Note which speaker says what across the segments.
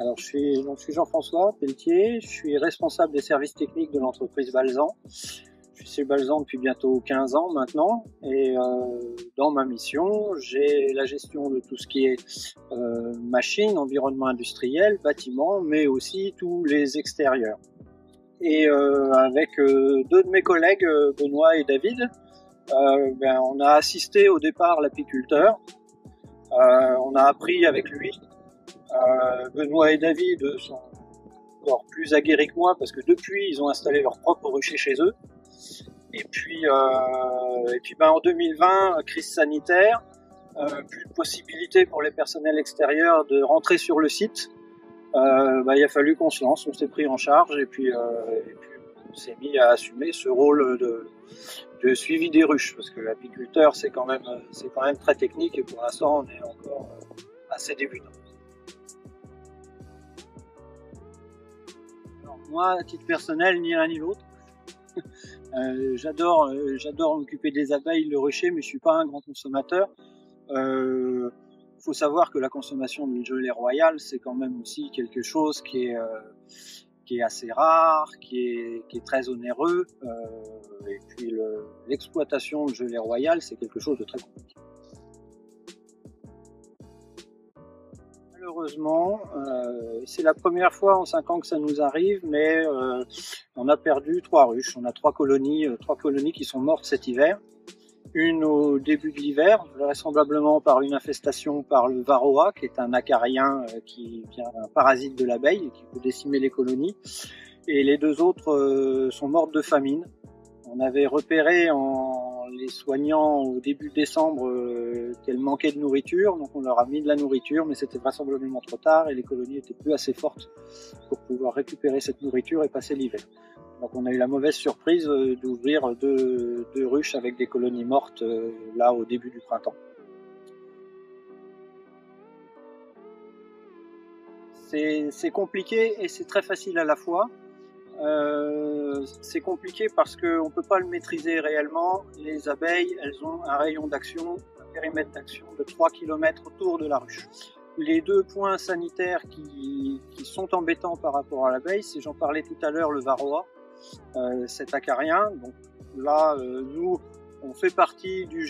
Speaker 1: Alors, je suis Jean-François Pelletier, je suis responsable des services techniques de l'entreprise Balzan. Je suis chez Balzan depuis bientôt 15 ans maintenant et dans ma mission, j'ai la gestion de tout ce qui est machines, environnement industriel, bâtiments, mais aussi tous les extérieurs. Et avec deux de mes collègues, Benoît et David, on a assisté au départ l'apiculteur. On a appris avec lui. Benoît et David sont encore plus aguerris que moi parce que depuis ils ont installé leur propre rucher chez eux. Et puis en 2020, crise sanitaire, plus de possibilité pour les personnels extérieurs de rentrer sur le site. Il a fallu qu'on se lance, on s'est pris en charge et puis on s'est mis à assumer ce rôle de suivi des ruches parce que l'apiculteur c'est quand même très technique et pour l'instant on est encore assez débutant. Alors, moi, à titre personnel, ni l'un ni l'autre. J'adore m'occuper des abeilles, le rucher, mais je suis pas un grand consommateur. Faut savoir que la consommation de gelée royale, c'est quand même aussi quelque chose qui est assez rare, qui est très onéreux. Et puis l'exploitation de gelée royale, c'est quelque chose de très compliqué. Malheureusement, c'est la première fois en 5 ans que ça nous arrive, mais on a perdu 3 ruches. On a 3 colonies qui sont mortes cet hiver. Une au début de l'hiver, vraisemblablement par une infestation par le varroa, qui est un acarien un parasite de l'abeille et qui peut décimer les colonies. Et les 2 autres sont mortes de famine. On avait repéré en les soignant au début décembre qu'elles manquaient de nourriture, donc on leur a mis de la nourriture, mais c'était vraisemblablement trop tard et les colonies étaient plus assez fortes pour pouvoir récupérer cette nourriture et passer l'hiver. Donc on a eu la mauvaise surprise d'ouvrir deux ruches avec des colonies mortes là au début du printemps. C'est compliqué et c'est très facile à la fois. C'est compliqué parce qu'on ne peut pas le maîtriser réellement. Les abeilles, elles ont un rayon d'action, un périmètre d'action de 3 km autour de la ruche. Les 2 points sanitaires qui sont embêtants par rapport à l'abeille, c'est, j'en parlais tout à l'heure, le varroa, cet acarien. Donc là, nous, on fait partie du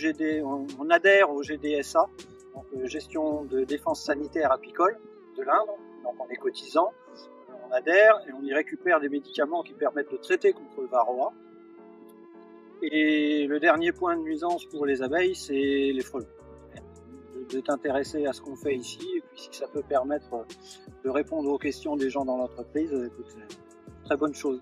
Speaker 1: on adhère au GDSA, donc gestion de défense sanitaire apicole de l'Indre. Donc on est cotisant. On adhère et on y récupère des médicaments qui permettent de traiter contre le varroa. Et le dernier point de nuisance pour les abeilles, c'est les frelons. De t'intéresser à ce qu'on fait ici, et puis si ça peut permettre de répondre aux questions des gens dans l'entreprise, écoute, très bonne chose.